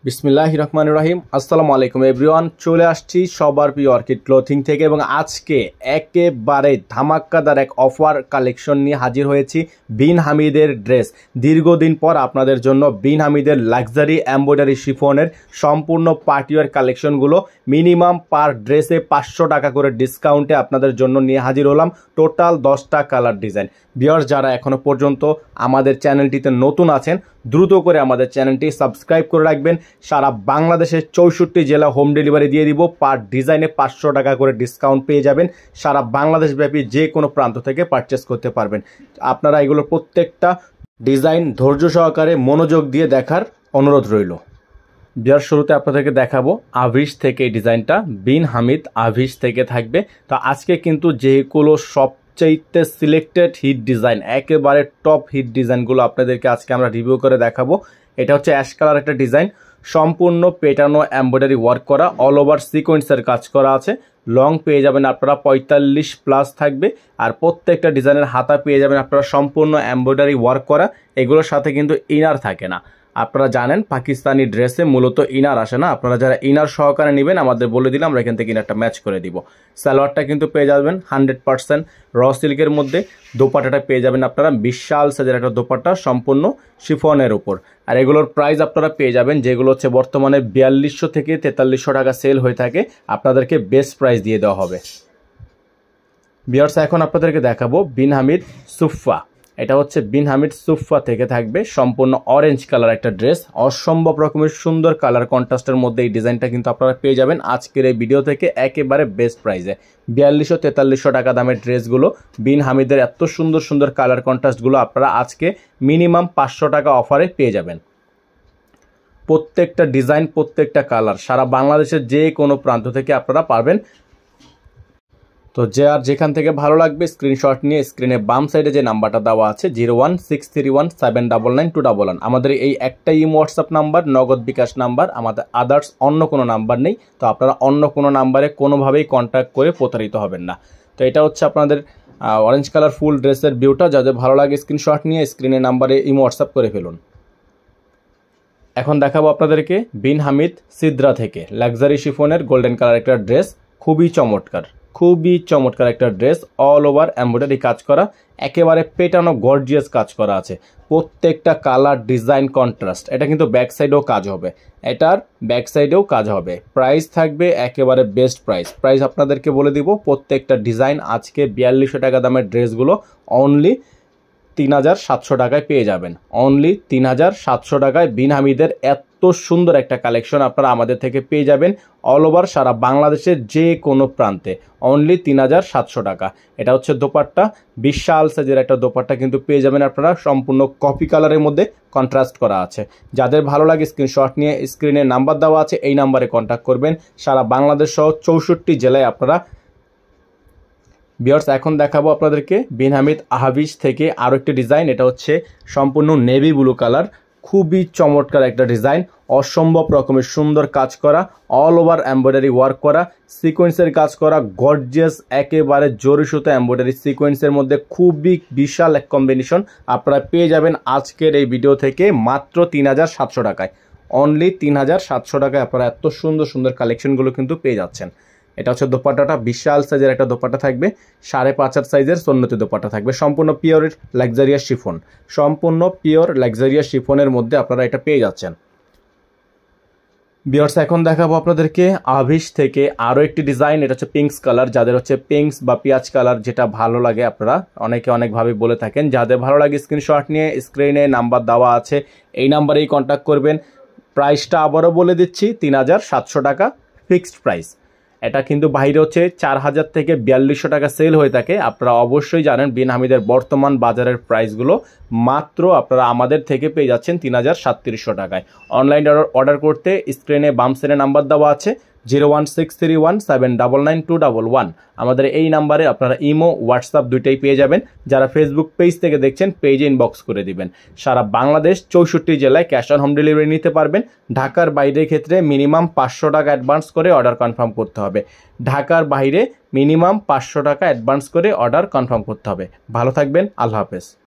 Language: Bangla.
বিসমিল্লাহির রহমানির রহিম। আসসালামু আলাইকুম এভরিওয়ান, চলে আসছি সবার প্রিয় অর্কিড ক্লোথিং থেকে এবং আজকে একেবারে ধামাক্কাদার এক অফার কালেকশন নিয়ে হাজির হয়েছি। বিন হামিদের ড্রেস, দীর্ঘদিন পর আপনাদের জন্য বিন হামিদের লাক্সারি এমব্রয়ডারি শিফনের সম্পূর্ণ পার্টিওয়ার কালেকশনগুলো মিনিমাম পার ড্রেসে 500 টাকা করে ডিসকাউন্টে আপনাদের জন্য নিয়ে হাজির হলাম। টোটাল 10টা কালার ডিজাইন। ভিউয়ার্স, যারা এখনও পর্যন্ত আমাদের চ্যানেলটিতে নতুন আছেন দ্রুত করে আমাদের চ্যানেলটি সাবস্ক্রাইব করে রাখবেন। সারা বাংলাদেশের 64 জেলা হোম ডেলিভারি দিয়ে দিব। পার ডিজাইনে 500 টাকা করে ডিসকাউন্ট পেয়ে যাবেন। সারা বাংলাদেশ ব্যাপী যে কোনো প্রান্ত থেকে পারচেস করতে পারবেন। আপনারা এগুলোর প্রত্যেকটা ডিজাইন ধৈর্য সহকারে মনোযোগ দিয়ে দেখার অনুরোধ রইল। বিয়ার শুরুতে আপনাদেরকে দেখাবো আভিশ থেকে এই ডিজাইনটা, বিন হামিদ আভিশ থেকে থাকবে। তো আজকে কিন্তু যেগুলো সবচাইতে সিলেক্টেড হিট ডিজাইন, একেবারে টপ হিট ডিজাইনগুলো আপনাদেরকে আজকে আমরা রিভিউ করে দেখাবো। এটা হচ্ছে অ্যাশ কালার একটা ডিজাইন, সম্পূর্ণ পেটানো এমব্রয়ডারি ওয়ার্ক করা, অল ওভার সিকোয়েন্সের কাজ করা আছে। লং পেয়ে যাবেন আপনারা 45+ থাকবে। আর প্রত্যেকটা ডিজাইনের হাতা পেয়ে যাবেন আপনারা সম্পূর্ণ এমব্রয়ডারি ওয়ার্ক করা। এগুলোর সাথে কিন্তু ইনার থাকে না। আপনারা জানেন পাকিস্তানি ড্রেসে মূলত ইনার আসে না। আপনারা যারা ইনার সহকারে নেবেন আমাদের বলে দিলাম, আমরা এখান থেকে ইনারটা ম্যাচ করে দিব। সালোয়ারটা কিন্তু পেয়ে যাবেন 100% র সিল্কের মধ্যে। দোপাট্টাটা পেয়ে যাবেন আপনারা বিশাল সাইজের একটা দোপাট্টা সম্পূর্ণ শিফনের উপর। আর এগুলোর প্রাইস আপনারা পেয়ে যাবেন, যেগুলো হচ্ছে বর্তমানে 4200 থেকে 4300 টাকা সেল হয়ে থাকে, আপনাদেরকে বেস্ট প্রাইস দিয়ে দেওয়া হবে। ভিউয়ার্স, এখন আপনাদেরকে দেখাবো বিন হামিদ সুফা। এটা হচ্ছে বিন হামিদ সুফা থেকে থাকবে সম্পূর্ণ অরেঞ্জ কালার একটা ড্রেস, অসম্ভব রকমের সুন্দর কালার কন্ট্রাস্টের মধ্যে এই ডিজাইনটা কিন্তু আপনারা পেয়ে যাবেন আজকের এই ভিডিও থেকে একেবারে বেস্ট প্রাইসে। 4200-4300 টাকা দামের ড্রেসগুলো বিন হামিদের এত সুন্দর সুন্দর কালার কন্ট্রাস্টগুলো আপনারা আজকে মিনিমাম 500 টাকা অফারে পেয়ে যাবেন। প্রত্যেকটা ডিজাইন, প্রত্যেকটা কালার সারা বাংলাদেশের যে কোনো প্রান্ত থেকে আপনারা পারবেন। তো যে আর যেখান থেকে ভালো লাগবে স্ক্রিনশট নিয়ে স্ক্রিনে বাম সাইডে যে নাম্বারটা দেওয়া আছে 01631799211, আমাদের এই একটাই হোয়াটসঅ্যাপ নাম্বার, নগদ বিকাশ নাম্বার, আমাদের আদার্স অন্য কোনো নাম্বার নেই। তো আপনারা অন্য কোনো নাম্বারে কোনোভাবেই কন্ট্যাক্ট করে প্রতারিত হবেন না। তো এটা হচ্ছে আপনাদের অরেঞ্জ কালার ফুল ড্রেসের ভিউটা। যাদের ভালো লাগে স্ক্রিনশট নিয়ে স্ক্রিনে নাম্বারে হোয়াটসঅ্যাপ করে ফেলুন। এখন দেখাবো আপনাদেরকে বিন হামিদ সিদ্রা থেকে লাক্সারি শিফনের গোল্ডেন কালার একটা ড্রেস, খুবই চমৎকার একটা ড্রেস। অল ওভার এমব্রয়ডারি কাজ করা, একেবারে পেটানো গর্জিয়াস কাজ করা আছে। প্রত্যেকটা কালার ডিজাইন কন্ট্রাস্ট। এটা কিন্তু ব্যাক সাইডেও কাজ হবে, এটার ব্যাক সাইডেও কাজ হবে। প্রাইস থাকবে একেবারে বেস্ট প্রাইস আপনাদেরকে বলে দিব। প্রত্যেকটা ডিজাইন আজকে 4200 টাকা দামের ড্রেসগুলো অনলি 3700 টাকায় পেয়ে যাবেন। অনলি 3700 টাকায় বিন হামিদের এত সুন্দর একটা কালেকশন আপনারা আমাদের থেকে পেয়ে যাবেন অল ওভার সারা বাংলাদেশের যে কোনো প্রান্তে। অনলি 3700 টাকা। এটা হচ্ছে দোপাট্টা, বিশাল সাইজের একটা দোপাট্টা কিন্তু পেয়ে যাবেন আপনারা, সম্পূর্ণ কফি কালারের মধ্যে কন্ট্রাস্ট করা আছে। যাদের ভালো লাগে স্ক্রিনশট নিয়ে স্ক্রিনে নাম্বার দেওয়া আছে, এই নাম্বারে কন্ট্যাক্ট করবেন। সারা বাংলাদেশ সহ 64 জেলায় আপনারা। ভিউয়ার্স, এখন দেখাবো আপনাদেরকে বিন হামিদ আহাবিশ থেকে আরও একটি ডিজাইন। এটা হচ্ছে সম্পূর্ণ নেভি ব্লু কালার, খুবই চমৎকার একটা ডিজাইন, অসম্ভব রকমের সুন্দর কাজ করা, অল ওভার এমব্রয়ডারি ওয়ার্ক করা, সিকোয়েন্সের কাজ করা, গর্জিয়াস একেবারে জরি সুতো এমব্রয়ডারি সিকোয়েন্সের মধ্যে খুবই বিশাল এক কম্বিনেশন আপনারা পেয়ে যাবেন আজকের এই ভিডিও থেকে মাত্র 3700 টাকায়। অনলি 3700 টাকায় আপনারা এত সুন্দর সুন্দর কালেকশনগুলো কিন্তু পেয়ে যাচ্ছেন। এটা হচ্ছে দোপাট্টাটা, বিশাল সাইজের একটা দোপাট্টা থাকবে, 5.5 সাইজের সন্নতি দোপাট্টা থাকবে, সম্পূর্ণ পিওর লাক্সারিয়াস শিফন, সম্পূর্ণ পিওর লাক্সারিয়াস শিফনের মধ্যে আপনারা এটা পেয়ে যাচ্ছেন। ভিউয়ার্স, এখন দেখাবো আপনাদেরকে আভিশ থেকে আরও একটি ডিজাইন। এটা হচ্ছে পিঙ্কস কালার। যাদের হচ্ছে পিঙ্কস বা পেঁয়াজ কালার যেটা ভালো লাগে আপনারা অনেকে অনেকভাবে বলে থাকেন, যাদের ভালো লাগে স্ক্রিনশট নিয়ে স্ক্রিনে নাম্বার দেওয়া আছে, এই নাম্বারেই কন্ট্যাক্ট করবেন। প্রাইসটা আবারও বলে দিচ্ছি, 3700 টাকা ফিক্সড প্রাইস। এটা কিন্তু বাইরে হচ্ছে 4000 থেকে 4200 টাকা সেল হয়ে থাকে। আপনারা অবশ্যই জানেন বিন হামিদের বর্তমান বাজারের প্রাইসগুলো মাত্র আপনারা আমাদের থেকে পেয়ে যাচ্ছেন 3700 টাকায়। অনলাইন অর্ডার করতে স্ক্রিনে বাম সাইডে নাম্বার দেওয়া আছে 01631799211, আমাদের এই নাম্বারে আপনারা ইমো হোয়াটসঅ্যাপ দুইটাই পেয়ে যাবেন। যারা ফেসবুক পেজ থেকে দেখছেন পেজে ইনবক্স করে দিবেন। সারা বাংলাদেশ 64 জেলায় ক্যাশ অন হোম ডেলিভারি নিতে পারবেন। ঢাকার বাইরের ক্ষেত্রে মিনিমাম 500 টাকা অ্যাডভান্স করে অর্ডার কনফার্ম করতে হবে। ঢাকার বাইরে মিনিমাম 500 টাকা অ্যাডভান্স করে অর্ডার কনফার্ম করতে হবে। ভালো থাকবেন, আল্লাহ হাফেজ।